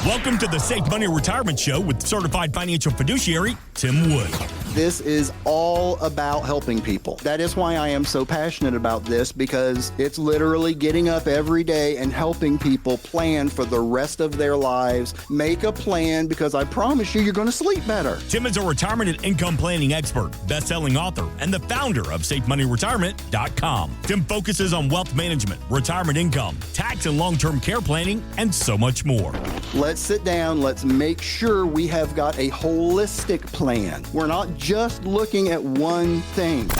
Welcome to the Safe Money Retirement Show with certified financial fiduciary Tim Wood. This is all about helping people. That is why I am so passionate about this, because it's literally getting up every day and helping people plan for the rest of their lives. Make a plan, because I promise you're going to sleep better. Tim is a retirement and income planning expert, best-selling author, and the founder of SafeMoneyRetirement.com. Tim focuses on wealth management, retirement income, tax and long-term care planning, and so much more. Let's sit down. Let's make sure we have got a holistic plan. We're not just looking at one thing.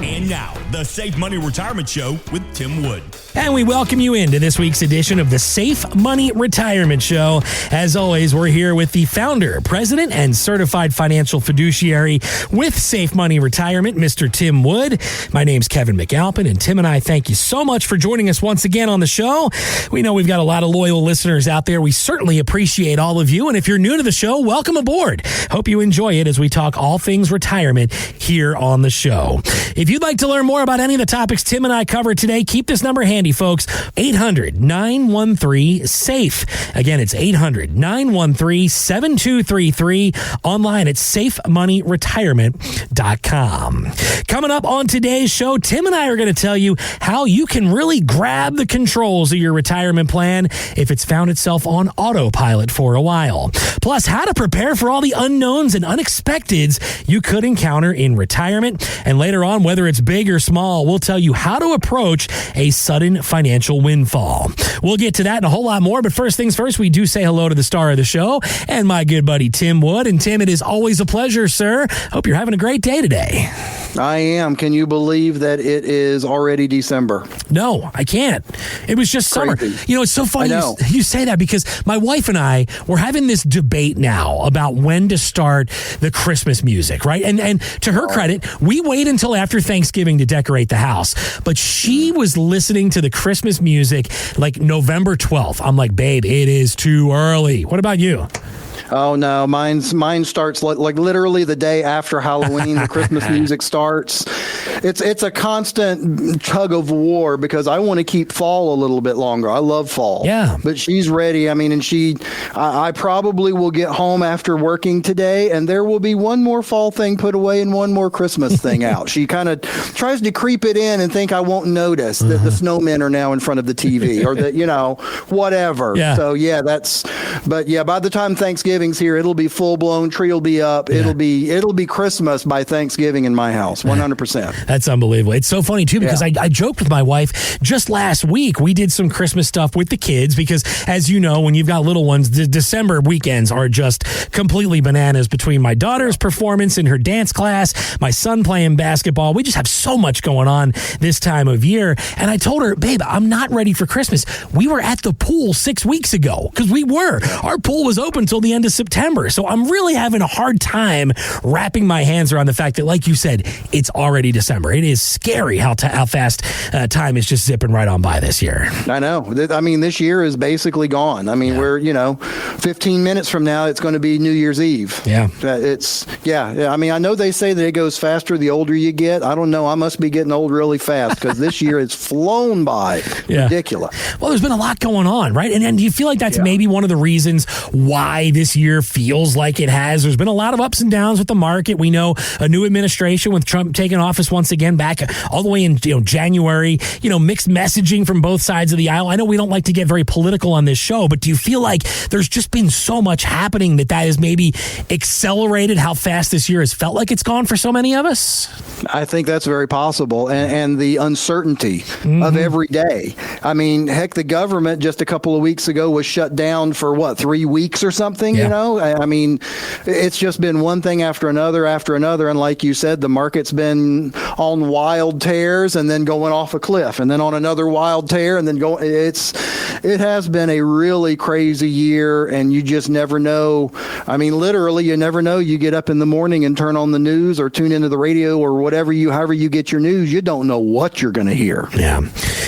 And now, the Safe Money Retirement Show with Tim Wood. And we welcome you into this week's edition of the Safe Money Retirement Show. As always, we're here with the founder, president, and certified financial fiduciary with Safe Money Retirement, Mr. Tim Wood. My name's Kevin McAlpin, and Tim and I thank you so much for joining us once again on the show. We know we've got a lot of loyal listeners out there. We certainly appreciate all of you. And if you're new to the show, welcome aboard. Hope you enjoy it as we talk all things retirement here on the show. If you'd like to learn more about any of the topics Tim and I cover today, keep this number handy, folks. 800-913-SAFE. Again, it's 800-913-7233. Online at safemoneyretirement.com. Coming up on today's show, Tim and I are going to tell you how you can really grab the controls of your retirement plan if it's found itself on autopilot for a while. Plus, how to prepare for all the unknowns and unexpecteds you could encounter in retirement. And later on, whether it's big or small, we'll tell you how to approach a sudden financial windfall. We'll get to that and a whole lot more, but first things first, we do say hello to the star of the show and my good buddy Tim Wood. And Tim, it is always a pleasure, sir. Hope you're having a great day today. I am. Can you believe that it is already December? No, I can't. It was just summer. Crazy. You know, it's so funny you say that, because my wife and I, we're having this debate now about when to start the Christmas music, right? And to her credit, we wait until after Thanksgiving to decorate the house. But she was listening to the Christmas music like November 12th. I'm like, babe, it is too early. What about you? Oh no, mine starts like literally the day after Halloween. The Christmas music starts. It's a constant tug of war, because I want to keep fall a little bit longer. I love fall. Yeah. But she's ready. I mean, and I probably will get home after working today, and there will be one more fall thing put away and one more Christmas thing out. She kind of tries to creep it in and think I won't notice that the snowmen are now in front of the TV or that, whatever. Yeah. So but by the time Thanksgiving's here, it'll be full blown. Tree will be up. Yeah. It'll be Christmas by Thanksgiving in my house. 100%. That's unbelievable. It's so funny too, because I joked with my wife just last week. We did some Christmas stuff with the kids, because as you know, when you've got little ones, the December weekends are just completely bananas between my daughter's performance in her dance class, my son playing basketball. We just have so much going on this time of year. And I told her, babe, I'm not ready for Christmas. We were at the pool 6 weeks ago, because our pool was open until the end of September. So I'm really having a hard time wrapping my hands around the fact that, like you said, it's already December. It is scary how fast time is just zipping right on by this year. I know. I mean, this year is basically gone. I mean, we're, 15 minutes from now, it's going to be New Year's Eve. Yeah. I mean, I know they say that it goes faster the older you get. I don't know. I must be getting old really fast, because this year it's flown by. Yeah. Ridiculous. Well, there's been a lot going on, right? And do you feel like that's maybe one of the reasons why this year feels like it has? There's been a lot of ups and downs with the market. We know a new administration with Trump taking office once again back all the way in January, mixed messaging from both sides of the aisle. I know we don't like to get very political on this show, but do you feel like there's just been so much happening that has maybe accelerated how fast this year has felt like it's gone for so many of us? I think that's very possible. And the uncertainty of every day. I mean, heck, the government just a couple of weeks ago was shut down for 3 weeks or something, I mean, it's just been one thing after another. And like you said, the market's been on wild tears and then going off a cliff and then on another wild tear and then going. It has been a really crazy year, and you just never know. I mean, literally, you never know. You get up in the morning and turn on the news or tune into the radio or however you get your news. You don't know what you're going to hear. Yeah,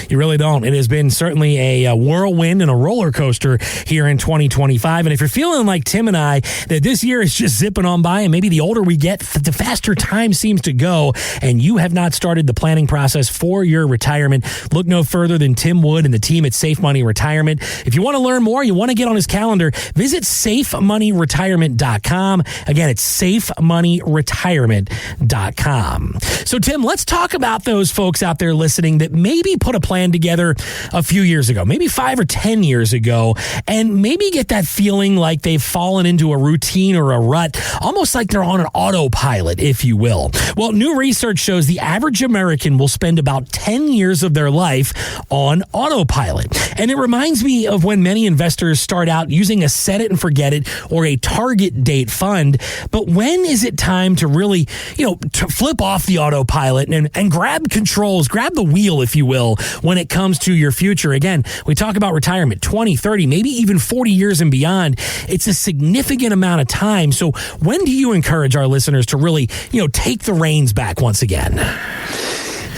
you really don't. It has been certainly a whirlwind and a roller coaster here in 2025. And if you're feeling like like Tim and I, that this year is just zipping on by, and maybe the older we get, the faster time seems to go, and you have not started the planning process for your retirement, look no further than Tim Wood and the team at Safe Money Retirement. If you want to learn more, you want to get on his calendar, visit safemoneyretirement.com. Again, it's safemoneyretirement.com. So, Tim, let's talk about those folks out there listening that maybe put a plan together a few years ago, maybe 5 or 10 years ago, and maybe get that feeling like they've fallen into a routine or a rut, almost like they're on an autopilot, if you will. Well, new research shows the average American will spend about 10 years of their life on autopilot. And it reminds me of when many investors start out using a set it and forget it or a target date fund. But when is it time to really, to flip off the autopilot and grab controls, grab the wheel, if you will, when it comes to your future? Again, we talk about retirement, 20, 30, maybe even 40 years and beyond. It's a significant amount of time. So when do you encourage our listeners to really, take the reins back once again?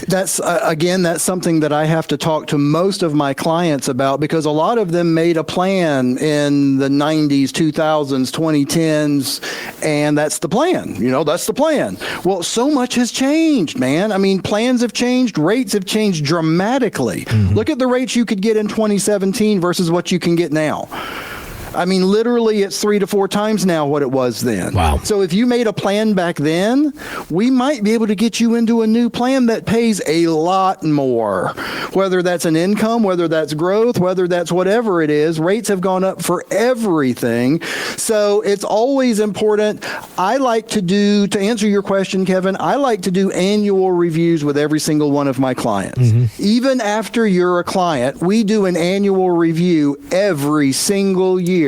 That's that's something that I have to talk to most of my clients about, because a lot of them made a plan in the 90s, 2000s, 2010s, and that's the plan. That's the plan. Well, so much has changed, man. I mean, plans have changed, rates have changed dramatically. Mm-hmm. Look at the rates you could get in 2017 versus what you can get now. I mean, literally, it's 3 to 4 times now what it was then. Wow. So if you made a plan back then, we might be able to get you into a new plan that pays a lot more. Whether that's an income, whether that's growth, whether that's whatever it is, rates have gone up for everything. So it's always important. To answer your question, Kevin, I like to do annual reviews with every single one of my clients. Mm-hmm. Even after you're a client, we do an annual review every single year.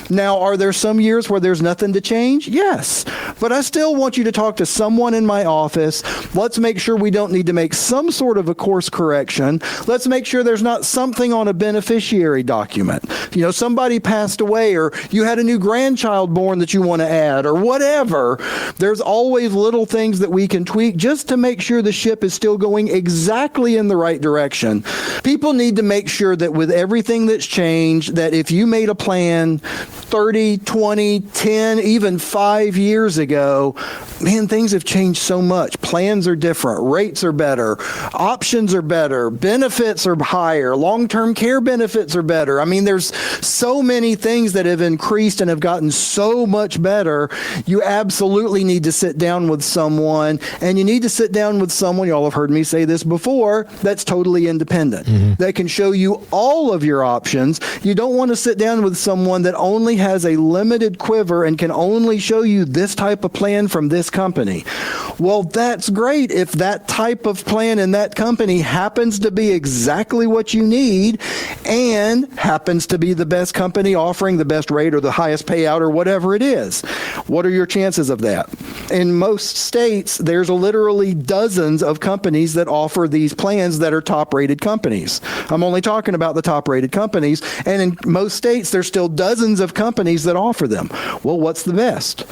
Now, are there some years where there's nothing to change? Yes. But I still want you to talk to someone in my office. Let's make sure we don't need to make some sort of a course correction. Let's make sure there's not something on a beneficiary document. Somebody passed away, or you had a new grandchild born that you want to add, or whatever. There's always little things that we can tweak just to make sure the ship is still going exactly in the right direction. People need to make sure that with everything that's changed, that if you made a plan 30, 20, 10, even 5 years ago, man, things have changed so much. Plans are different. Rates are better. Options are better. Benefits are higher. Long-term care benefits are better. I mean, there's so many things that have increased and have gotten so much better. You absolutely need to sit down with someone, and you need to sit down with someone, y'all have heard me say this before, that's totally independent. Mm-hmm. That can show you all of your options. You don't want to sit down with someone that only has a limited quiver and can only show you this type of plan from this company. Well, that's great if that type of plan in that company happens to be exactly what you need and happens to be the best company offering the best rate or the highest payout or whatever it is. What are your chances of that? In most states, there's literally dozens of companies that offer these plans that are top-rated companies. I'm only talking about the top-rated companies, and in most states, there's still dozens of companies that offer them. Well, what's the best?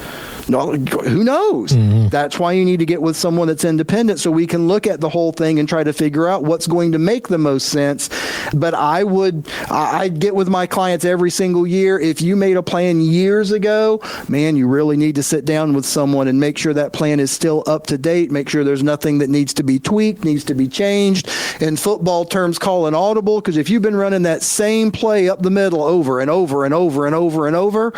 No, who knows? Mm-hmm. That's why you need to get with someone that's independent so we can look at the whole thing and try to figure out what's going to make the most sense. But I'd get with my clients every single year. If you made a plan years ago, man, you really need to sit down with someone and make sure that plan is still up to date. Make sure there's nothing that needs to be tweaked, needs to be changed. In football terms, call an audible, because if you've been running that same play up the middle over and over and over and over and over,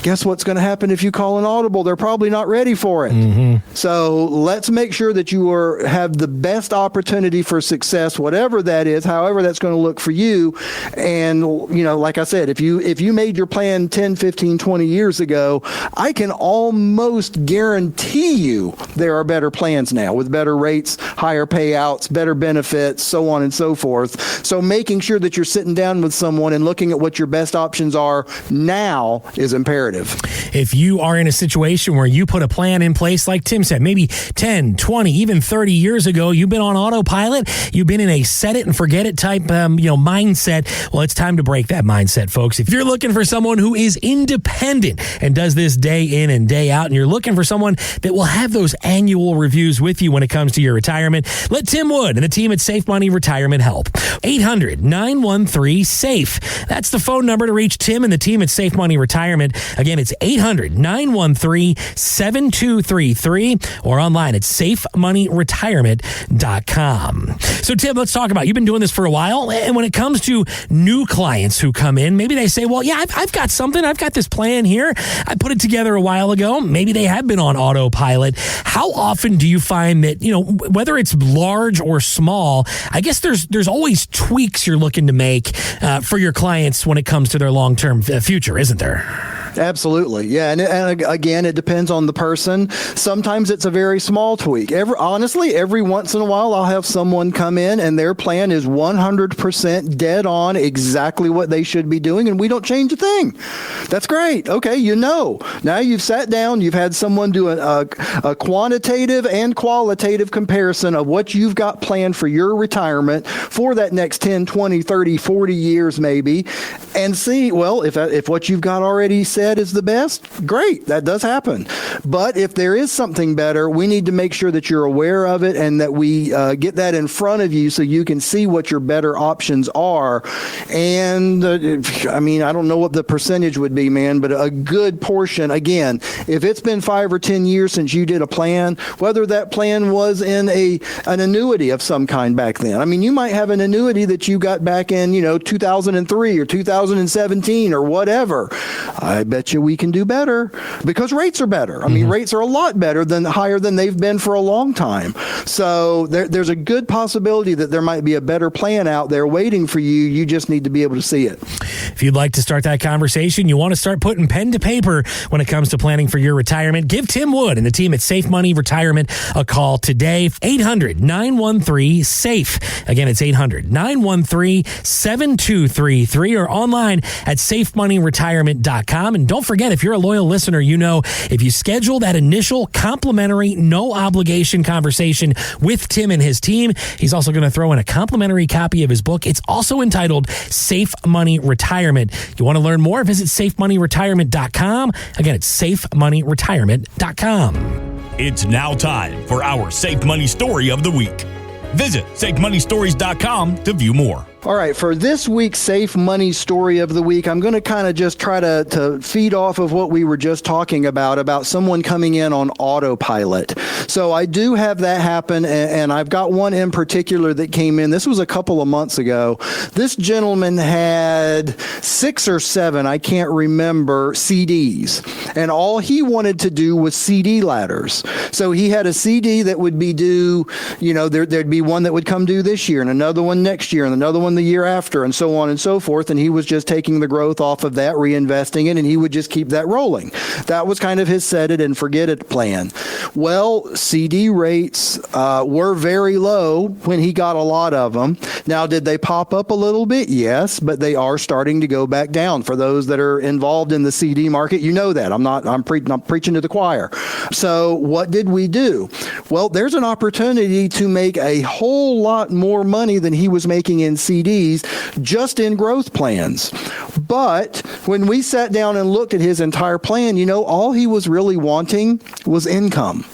guess what's going to happen if you call an audible? They're probably not ready for it. Mm-hmm. So let's make sure that you have the best opportunity for success, whatever that is, however that's going to look for you. And, like I said, if you made your plan 10, 15, 20 years ago, I can almost guarantee you there are better plans now with better rates, higher payouts, better benefits, so on and so forth. So making sure that you're sitting down with someone and looking at what your best options are now is imperative. If you are in a situation situation where you put a plan in place, like Tim said, maybe 10, 20, even 30 years ago, you've been on autopilot, you've been in a set it and forget it type mindset. Well, it's time to break that mindset, folks. If you're looking for someone who is independent and does this day in and day out, and you're looking for someone that will have those annual reviews with you when it comes to your retirement, let Tim Wood and the team at Safe Money Retirement help. 800-913-SAFE. That's the phone number to reach Tim and the team at Safe Money Retirement. Again, it's 800-913-7233 or online at safemoneyretirement.com. So, Tim, let's talk about, you've been doing this for a while, and when it comes to new clients who come in, maybe they say, well, yeah, I've got something. I've got this plan here. I put it together a while ago. Maybe they have been on autopilot. How often do you find that, whether it's large or small, I guess there's always tweaks you're looking to make for your clients when it comes to their long-term future, isn't there? Absolutely. Yeah. And again, it depends on the person. Sometimes it's a very small tweak. Every once in a while, I'll have someone come in and their plan is 100% dead on exactly what they should be doing, and we don't change a thing. That's great. Okay. Now you've sat down, you've had someone do a quantitative and qualitative comparison of what you've got planned for your retirement for that next 10, 20, 30, 40 years maybe, and see, well, if what you've got already said is the best, great, that does happen. But if there is something better, we need to make sure that you're aware of it and that we get that in front of you so you can see what your better options are. And I don't know what the percentage would be, man, but a good portion, again, if it's been 5 or 10 years since you did a plan, whether that plan was in an annuity of some kind back then. I mean, you might have an annuity that you got back in, 2003 or 2017 or whatever. I bet you we can do better because rates are better. I mean, rates are a lot better higher than they've been for a long time. So there's a good possibility that there might be a better plan out there waiting for you. You just need to be able to see it. If you'd like to start that conversation, you want to start putting pen to paper when it comes to planning for your retirement, give Tim Wood and the team at Safe Money Retirement a call today. 800-913-SAFE. Again, it's 800-913-7233 or online at safemoneyretirement.com. And don't forget, if you're a loyal listener, if you schedule that initial complimentary, no obligation conversation with Tim and his team, he's also going to throw in a complimentary copy of his book. It's also entitled Safe Money Retirement. You want to learn more? Visit safemoneyretirement.com. Again, it's safemoneyretirement.com. It's now time for our Safe Money Story of the Week. Visit safemoneystories.com to view more. All right, for this week's Safe Money Story of the Week, I'm going to kind of just try to feed off of what we were just talking about someone coming in on autopilot. So I do have that happen, and I've got one in particular that came in. This was a couple of months ago. This gentleman had 6 or 7, I can't remember, CDs, and all he wanted to do was CD ladders. So he had a CD that would be due, there'd be one that would come due this year, and another one next year, and another one the year after, and so on and so forth. And he was just taking the growth off of that, reinvesting it, and he would just keep that rolling. That was kind of his set it and forget it plan. Well, CD rates were very low when he got a lot of them. Now, did they pop up a little bit? Yes, but they are starting to go back down. For those that are involved in the CD market, you know that. I'm preaching to the choir. So what did we do? Well, there's an opportunity to make a whole lot more money than he was making in CDs just in growth plans. But when we sat down and looked at his entire plan, all he was really wanting was income.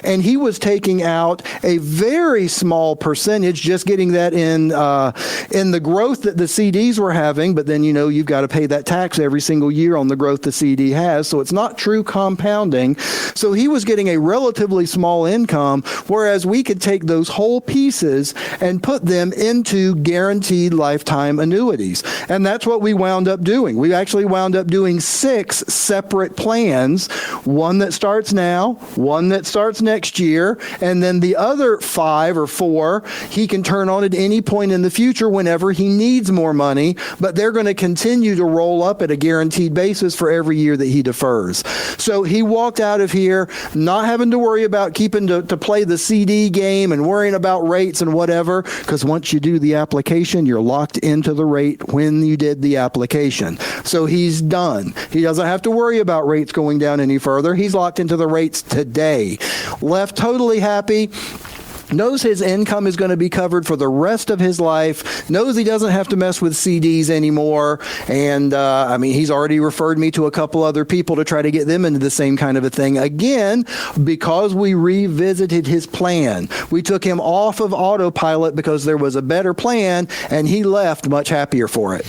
And he was taking out a very small percentage, just getting that in the growth that the CDs were having. But then, you've got to pay that tax every single year on the growth the CD has. So it's not true compounding. So he was getting a relatively small income, whereas we could take those whole pieces and put them into guaranteed lifetime annuities. And that's what we wound up doing. We actually wound up doing 6 separate plans, one that starts now, one that starts next next year, and then the other 5 or 4 he can turn on at any point in the future whenever he needs more money, but they're going to continue to roll up at a guaranteed basis for every year that he defers. So he walked out of here not having to worry about keeping to play the CD game and worrying about rates and whatever, because once you do the application, you're locked into the rate when you did the application. So he's done. He doesn't have to worry about rates going down any further. He's locked into the rates today. Left totally happy. Knows his income is going to be covered for the rest of his life, knows he doesn't have to mess with CDs anymore, and he's already referred me to a couple other people to try to get them into the same kind of a thing. Again, because we revisited his plan. We took him off of Autopilot because there was a better plan, and he left much happier for it.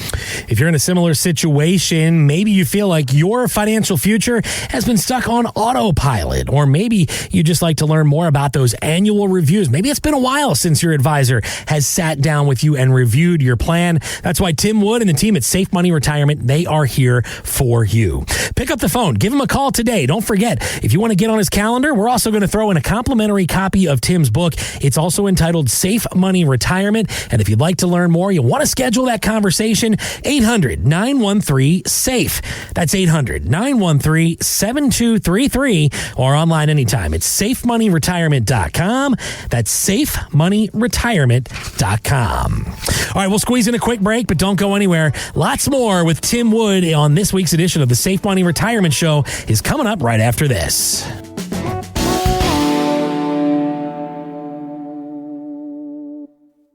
If you're in a similar situation, maybe you feel like your financial future has been stuck on Autopilot, or maybe you just like to learn more about those annual reviews. Maybe it's been a while since your advisor has sat down with you and reviewed your plan. That's why Tim Wood and the team at Safe Money Retirement, they are here for you. Pick up the phone. Give him a call today. Don't forget, if you want to get on his calendar, we're also going to throw in a complimentary copy of Tim's book. It's also entitled Safe Money Retirement. And if you'd like to learn more, you want to schedule that conversation, 800-913-SAFE. That's 800-913-7233, or online anytime. It's safemoneyretirement.com. That's safemoneyretirement.com. All right, we'll squeeze in a quick break, but don't go anywhere. Lots more with Tim Wood on this week's edition of the Safe Money Retirement Show is coming up right after this.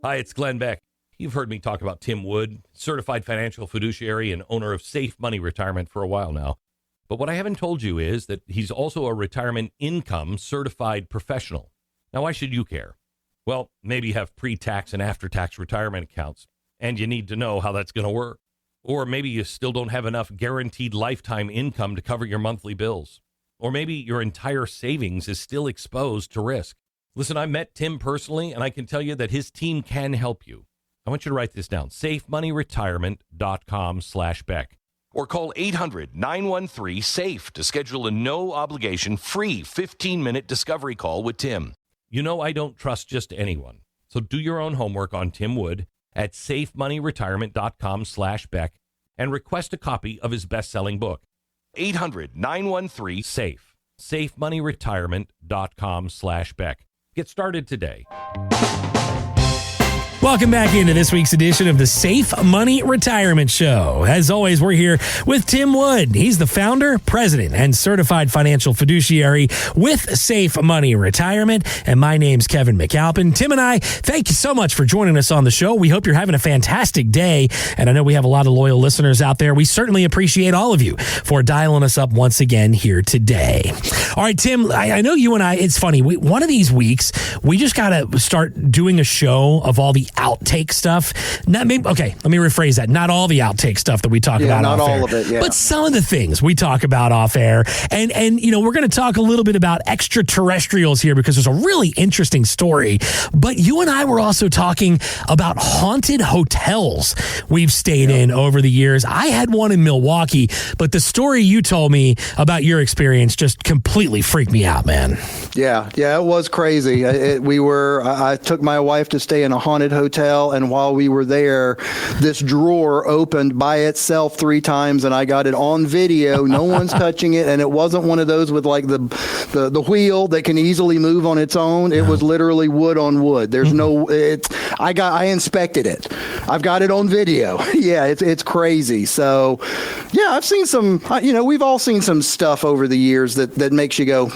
Hi, it's Glenn Beck. You've heard me talk about Tim Wood, certified financial fiduciary and owner of Safe Money Retirement for a while now. But what I haven't told you is that he's also a retirement income certified professional. Now, why should you care? Well, maybe you have pre-tax and after-tax retirement accounts, and you need to know how that's going to work. Or maybe you still don't have enough guaranteed lifetime income to cover your monthly bills. Or maybe your entire savings is still exposed to risk. Listen, I met Tim personally, and I can tell you that his team can help you. I want you to write this down, safemoneyretirement.com/Beck. Or call 800-913-SAFE to schedule a no-obligation, free 15-minute discovery call with Tim. You know I don't trust just anyone. So do your own homework on Tim Wood at safemoneyretirement.com/Beck and request a copy of his best-selling book. 800-913-SAFE. safemoneyretirement.com/Beck. Get started today. Welcome back into this week's edition of the Safe Money Retirement Show. As always, we're here with Tim Wood. He's the founder, president, and certified financial fiduciary with Safe Money Retirement. And my name's Kevin McAlpin. Tim and I, thank you so much for joining us on the show. We hope you're having a fantastic day. And I know we have a lot of loyal listeners out there. We certainly appreciate all of you for dialing us up once again here today. All right, Tim, I know you and I, it's funny. One of these weeks, we just got to start doing a show of all the outtake stuff. Let me rephrase that. Not all the outtake stuff that we talk about off air. Not all of it, yeah. But some of the things we talk about off air. And we're going to talk a little bit about extraterrestrials here because there's a really interesting story. But you and I were also talking about haunted hotels we've stayed in over the years. I had one in Milwaukee, but the story you told me about your experience just completely freaked me out, man. Yeah, it was crazy. I took my wife to stay in a haunted hotel, and while we were there, this drawer opened by itself 3 times, and I got it on video. No one's touching it, and it wasn't one of those with like the wheel that can easily move on its own. It was literally wood on wood. There's I inspected it. I've got it on video. Yeah, it's crazy. So, yeah, I've seen some. We've all seen some stuff over the years that makes you go,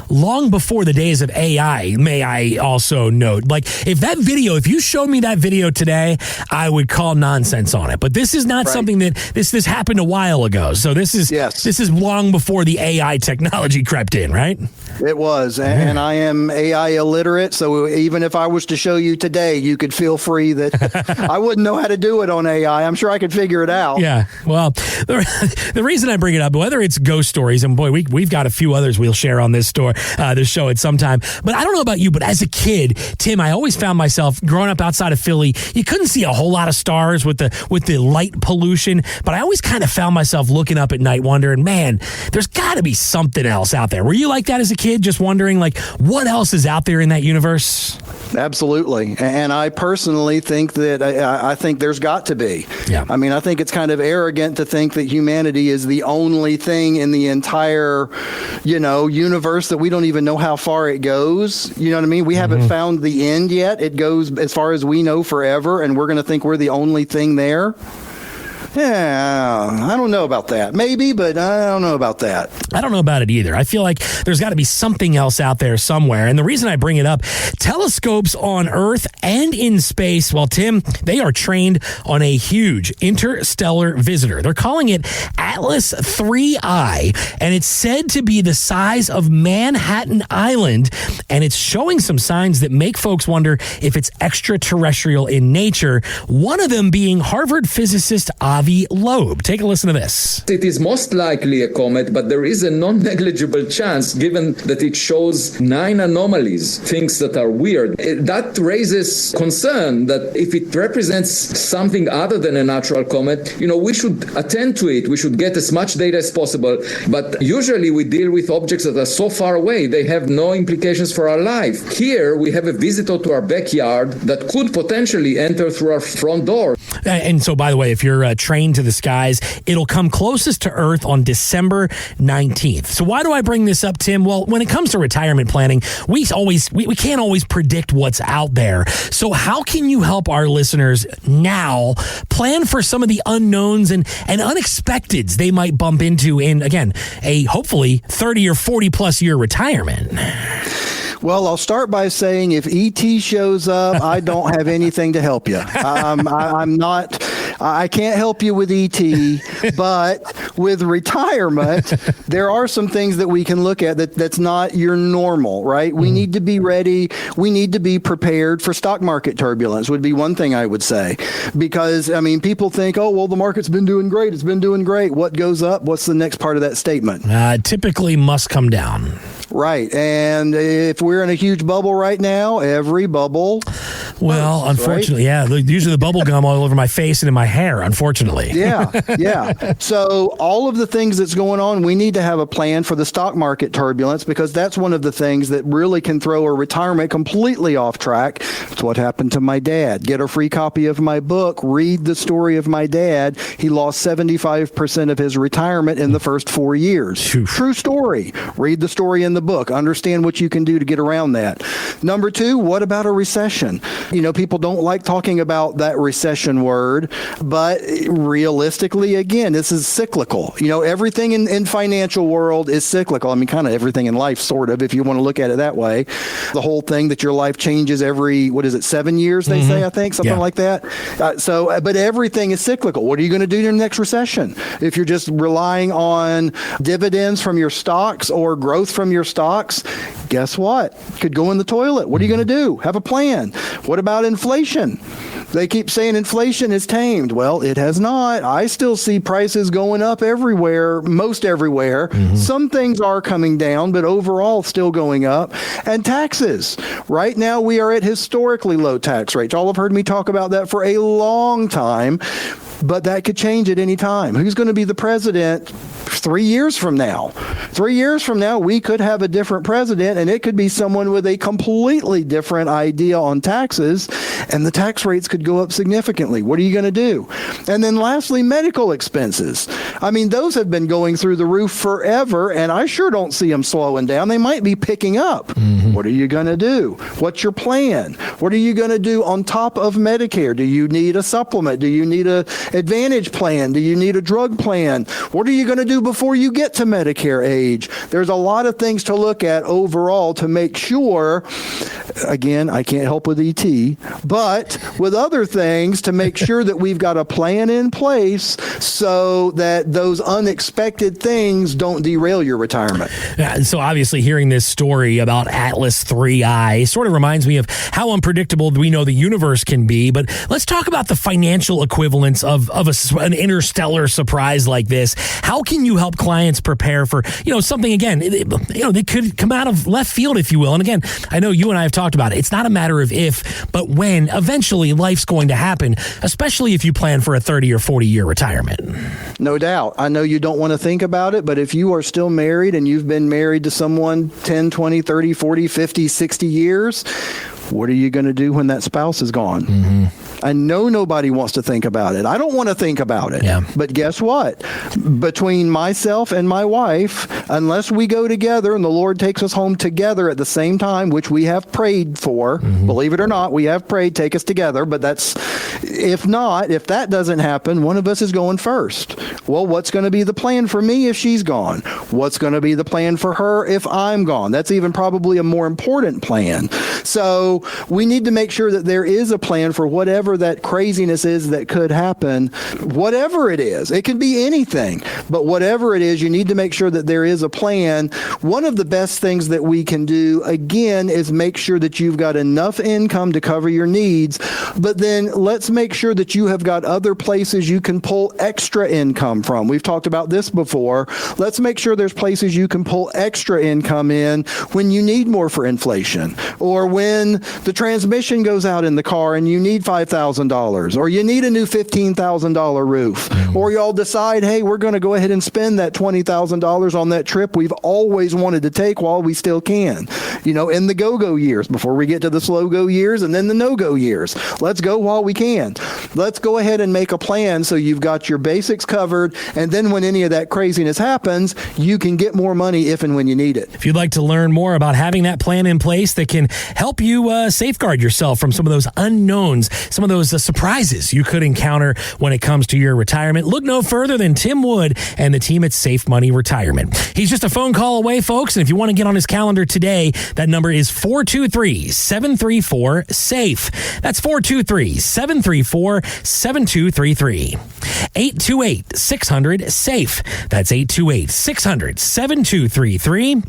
Long before the days of AI, may I also note, like if you showed me that video today, I would call nonsense on it. But this is not something that this happened a while ago. So this is long before the AI technology crept in, right? It was, and I am AI illiterate. So even if I was to show you today, you could feel free that I wouldn't know how to do it on AI. I'm sure I could figure it out. Yeah. Well, the reason I bring it up, whether it's ghost stories, and boy, we've got a few others we'll share on this show at some time. But I don't know about you, but as a kid, Tim, I always found myself growing up outside of Philly. You couldn't see a whole lot of stars with the light pollution, but I always kind of found myself looking up at night, wondering, man, there's got to be something else out there. Were you like that as a kid, just wondering, like, what else is out there in that universe? Absolutely. And I personally think that I think there's got to be. Yeah. I mean, I think it's kind of arrogant to think that humanity is the only thing in the entire, universe that we don't even know how far it goes. You know what I mean? We haven't found the end yet. It goes, as far as we know, forever, and we're going to think we're the only thing there. Yeah, I don't know about that. Maybe, but I don't know about that. I don't know about it either. I feel like there's got to be something else out there somewhere. And the reason I bring it up, telescopes on Earth and in space, well, Tim, they are trained on a huge interstellar visitor. They're calling it Atlas 3I, and it's said to be the size of Manhattan Island, and it's showing some signs that make folks wonder if it's extraterrestrial in nature, one of them being Harvard physicist Avi Loeb. Take a listen to this. It is most likely a comet, but there is a non-negligible chance given that it shows 9 anomalies, things that are weird. That raises concern that if it represents something other than a natural comet, we should attend to it. We should get as much data as possible. But usually we deal with objects that are so far away, they have no implications for our life. Here we have a visitor to our backyard that could potentially enter through our front door. And so, by the way, if you're trained to the skies, it'll come closest to Earth on December 19th. So why do I bring this up, Tim? Well, when it comes to retirement planning, we can't always predict what's out there. So how can you help our listeners now plan for some of the unknowns and unexpecteds they might bump into in, again, a hopefully 30 or 40 plus year retirement? Well, I'll start by saying if ET shows up, I don't have anything to help you. I can't help you with ET, but with retirement, there are some things that we can look at that's not your normal, right? We need to be ready. We need to be prepared for stock market turbulence would be one thing I would say. Because, people think, oh, well, the market's been doing great. It's been doing great. What goes up? What's the next part of that statement? Typically must come down. Right. And if we're in a huge bubble right now, every bubble. Well, unfortunately, right? Yeah. Usually the bubble gum all over my face and in my hair, unfortunately. Yeah. So all of the things that's going on, we need to have a plan for the stock market turbulence because that's one of the things that really can throw a retirement completely off track. It's what happened to my dad. Get a free copy of my book. Read the story of my dad. He lost 75% of his retirement in the first 4 years. True story. Read the story in the book. Understand what you can do to get around that. Number 2, what about a recession? People don't like talking about that recession word, but realistically, again, this is cyclical. Everything in financial world is cyclical. Kind of everything in life, sort of, if you want to look at it that way. The whole thing that your life changes every, 7 years, they say, I think, something like that. But everything is cyclical. What are you going to do in your next recession? If you're just relying on dividends from your stocks or growth from your stocks, guess what? Could go in the toilet. What are you going to do? Have a plan. What about inflation? They keep saying inflation is tamed. Well, it has not. I still see prices going up everywhere, most everywhere. Some things are coming down, but overall still going up. And taxes. Right now, we are at historically low tax rates. Y'all have heard me talk about that for a long time, but that could change at any time. Who's going to be the president 3 years from now? 3 years from now, we could have a different president, and it could be someone with a completely different idea on taxes, and the tax rates could go up significantly. What are you going to do? And then lastly, medical expenses. Those have been going through the roof forever, and I sure don't see them slowing down. They might be picking up. What are you going to do? What's your plan? What are you going to do on top of Medicare? Do you need a supplement? Do you need a Advantage plan? Do you need a drug plan? What are you going to do before you get to Medicare age? There's a lot of things to look at overall to make sure Again, I can't help with ET, but with other things to make sure that we've got a plan in place so that those unexpected things don't derail your retirement. So obviously hearing this story about Atlas 3i sort of reminds me of how unpredictable we know the universe can be, but let's talk about the financial equivalence of an interstellar surprise like this. How can you help clients prepare for, something, again, they could come out of left field, if you will. And again, I know you and I have talked about it. It's not a matter of if, but when eventually life's going to happen, especially if you plan for a 30 or 40-year retirement. No doubt. I know you don't want to think about it, but if you are still married and you've been married to someone 10, 20, 30, 40, 50, 60 years, what are you going to do when that spouse is gone? Mm-hmm. I know nobody wants to think about it. I don't want to think about it. Yeah. But guess what? Between myself and my wife, unless we go together and the Lord takes us home together at the same time, which we have prayed for, believe it or not, we have prayed, take us together. But if that doesn't happen, one of us is going first. Well, what's going to be the plan for me if she's gone? What's going to be the plan for her if I'm gone? That's even probably a more important plan. So we need to make sure that there is a plan for whatever that craziness is that could happen, whatever it is. It can be anything, but whatever it is, you need to make sure that there is a plan. One of the best things that we can do, again, is make sure that you've got enough income to cover your needs, but then let's make sure that you have got other places you can pull extra income from. We've talked about this before. Let's make sure there's places you can pull extra income in when you need more for inflation, or when the transmission goes out in the car and you need $5,000, or you need a new $15,000 roof, or y'all decide, hey, we're going to go ahead and spend that $20,000 on that trip we've always wanted to take while we still can. In the go-go years, before we get to the slow-go years and then the no-go years. Let's go while we can. Let's go ahead and make a plan so you've got your basics covered, and then when any of that craziness happens, you can get more money if and when you need it. If you'd like to learn more about having that plan in place that can help you safeguard yourself from some of those unknowns, some of those surprises you could encounter when it comes to your retirement, look no further than Tim Wood and the team at Safe Money Retirement. He's just a phone call away, folks, and if you want to get on his calendar today, that number is 423-734-SAFE. That's 423-734-7233. 828-600-SAFE. That's 828-600-7233.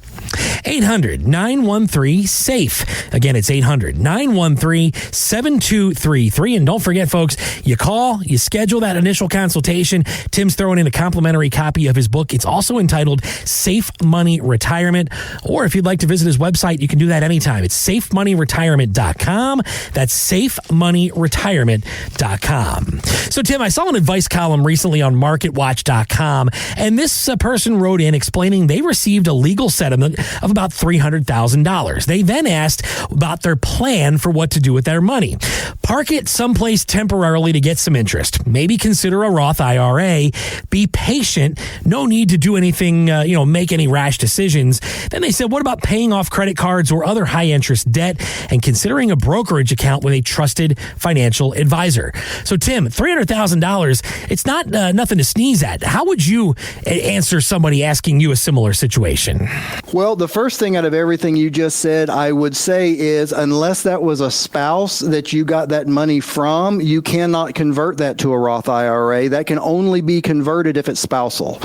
800-913-SAFE. Again, it's 800-913-7233. And don't forget, folks, you call, you schedule that initial consultation. Tim's throwing in a complimentary copy of his book. It's also entitled Safe Money Retirement. Or if you'd like to visit his website, you can do that anytime. It's safemoneyretirement.com. That's safemoneyretirement.com. So, Tim, I saw an advice column recently on marketwatch.com, and this person wrote in explaining they received a legal settlement of about $300,000. They then asked about their plan for what to do with their money. Park it someplace temporarily to get some interest. Maybe consider a Roth IRA. Be patient. No need to do anything, make any rash decisions. Then they said, what about paying off credit cards or other high-interest debt and considering a brokerage account with a trusted financial advisor? So, Tim, $300,000, it's not nothing to sneeze at. How would you answer somebody asking you a similar situation? Well, the first thing out of everything you just said, I would say is, unless that was a spouse that you got that money from, you cannot convert that to a Roth IRA. That can only be converted if it's spousal.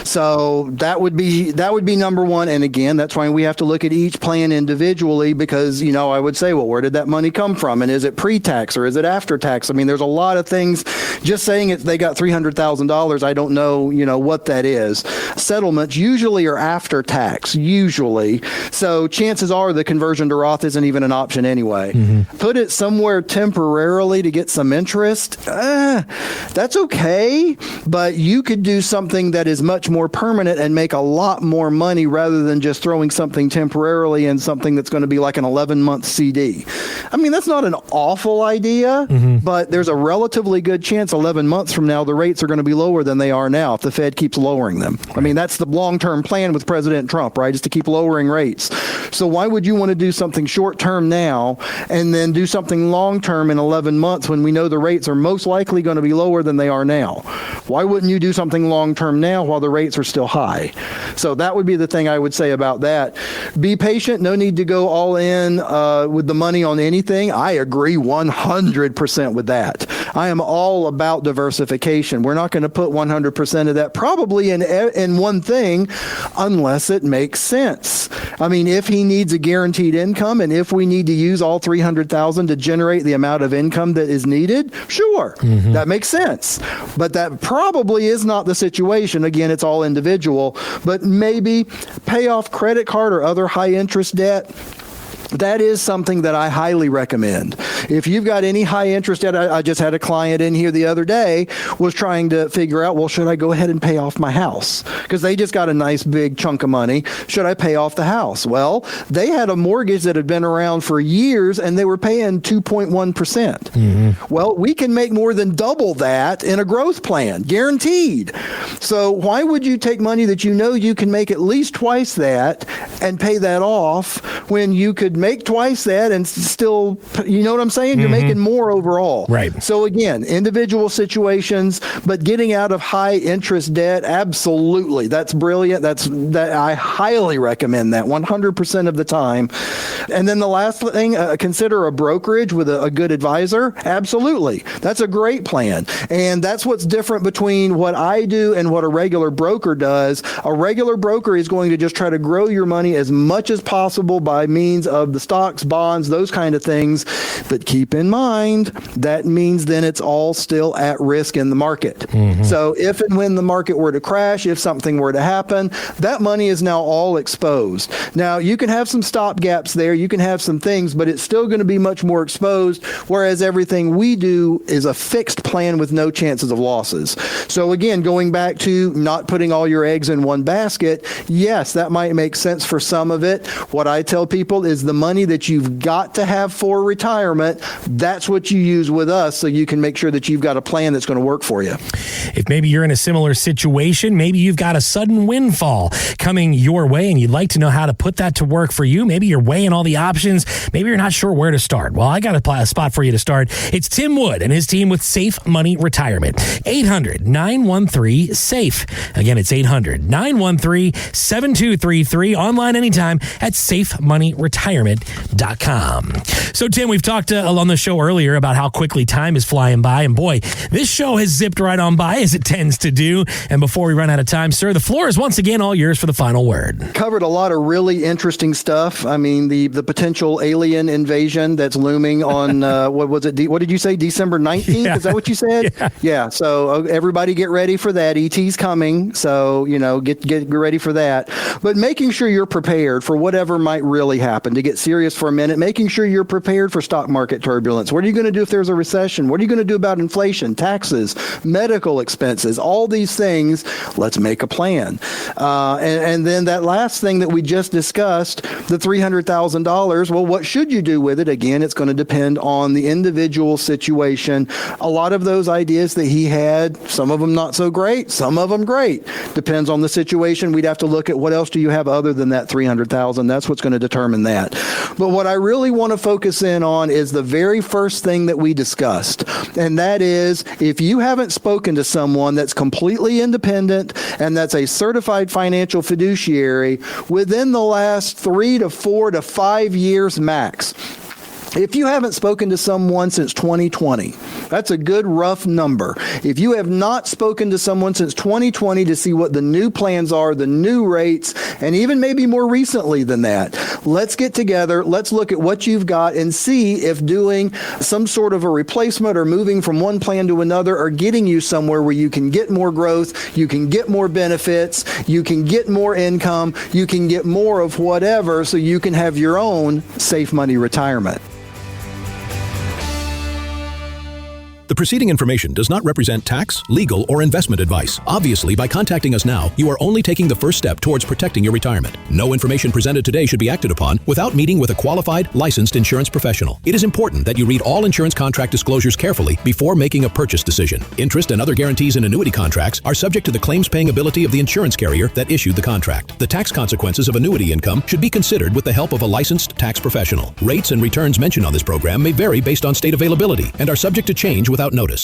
So that would be number one. And again, that's why we have to look at each plan individually, because, I would say, well, where did that money come from? And is it pre-tax or is it after tax? I mean, there's a lot of things. Just saying they got $300,000, I don't know, what that is. Settlements usually are after tax, usually. So chances are the conversion to Roth isn't even an option anyway. Put it somewhere temporarily to get some interest. That's okay, but you could do something that is much more permanent and make a lot more money rather than just throwing something temporarily in something that's going to be like an 11-month CD. I mean, that's not an awful idea, But there's a relatively good chance 11 months from now, the rates are going to be lower than they are now if the Fed keeps lowering them. I mean, that's the long-term plan with President Trump, right, is to keep lowering rates. So why would you want to do something short-term now and then do something long-term in 11 months when we know the rates are most likely going to be lower than they are now? Why wouldn't you do something long-term now while the rates are still high? So that would be the thing I would say about that. Be patient. No need to go all in with the money on anything. I agree 100% with that. I am all about diversification. We're not going to put 100% of that probably in one thing unless it makes sense. I mean, if he needs a guaranteed income and if we need to use all $300,000 to generate the amount of income that is needed, sure, that makes sense. But that probably is not the situation. Again, it's all individual, but maybe pay off credit card or other high interest debt. That is something that I highly recommend. If you've got any high interest debt, I just had a client in here the other day was trying to figure out, well, should I go ahead and pay off my house? Because they just got a nice big chunk of money. Should I pay off the house? Well, they had a mortgage that had been around for years and they were paying 2.1%. Well, we can make more than double that in a growth plan, guaranteed. So why would you take money that you know you can make at least twice that and pay that off when you could make twice that and still, you know what I'm saying? You're making more overall. Right. So again, individual situations, but getting out of high interest debt, absolutely. That's brilliant. I highly recommend that 100% of the time. And then the last thing, consider a brokerage with a good advisor. Absolutely. That's a great plan. And that's what's different between what I do and what a regular broker does. A regular broker is going to just try to grow your money as much as possible by means of the stocks, bonds, those kind of things. But keep in mind, that means then it's all still at risk in the market. So if and when the market were to crash, if something were to happen, that money is now all exposed. Now, you can have some stop gaps there, you can have some things, but it's still going to be much more exposed, whereas everything we do is a fixed plan with no chances of losses. So again, going back to not putting all your eggs in one basket, yes, that might make sense for some of it. What I tell people is the money that you've got to have for retirement, that's what you use with us so you can make sure that you've got a plan that's going to work for you. If maybe you're in a similar situation, maybe you've got a sudden windfall coming your way and you'd like to know how to put that to work for you. Maybe you're weighing all the options. Maybe you're not sure where to start. Well, I got a spot for you to start. It's Tim Wood and his team with Safe Money Retirement. 800-913-SAFE. Again, it's 800-913-7233. Online anytime at safemoneyretirement.com. So, Tim, we've talked on the show earlier about how quickly time is flying by. And boy, this show has zipped right on by as it tends to do. And before we run out of time, sir, the floor is once again all yours for the final word. Covered a lot of really interesting stuff. I mean, the potential alien invasion that's looming on, what was it? What did you say? December 19th? Yeah. Is that what you said? Yeah. So everybody get ready for that. ET's coming. So, get ready for that. But making sure you're prepared for whatever might really happen. To get serious for a minute, making sure you're prepared for stock market turbulence. What are you going to do if there's a recession? What are you going to do about inflation, taxes, medical expenses, all these things? Let's make a plan. And then that last thing that we just discussed, the $300,000, well, what should you do with it? Again, it's going to depend on the individual situation. A lot of those ideas that he had, some of them not so great, some of them great. Depends on the situation. We'd have to look at what else do you have other than that $300,000. That's what's going to determine that. But what I really want to focus in on is the very first thing that we discussed. And that is, if you haven't spoken to someone that's completely independent and that's a certified financial fiduciary within the last 3 to 4 to 5 years max, if you haven't spoken to someone since 2020, that's a good rough number. If you have not spoken to someone since 2020 to see what the new plans are, the new rates, and even maybe more recently than that, let's get together, let's look at what you've got and see if doing some sort of a replacement or moving from one plan to another are getting you somewhere where you can get more growth, you can get more benefits, you can get more income, you can get more of whatever so you can have your own safe money retirement. The preceding information does not represent tax, legal, or investment advice. Obviously, by contacting us now, you are only taking the first step towards protecting your retirement. No information presented today should be acted upon without meeting with a qualified, licensed insurance professional. It is important that you read all insurance contract disclosures carefully before making a purchase decision. Interest and other guarantees in annuity contracts are subject to the claims-paying ability of the insurance carrier that issued the contract. The tax consequences of annuity income should be considered with the help of a licensed tax professional. Rates and returns mentioned on this program may vary based on state availability and are subject to change without notice.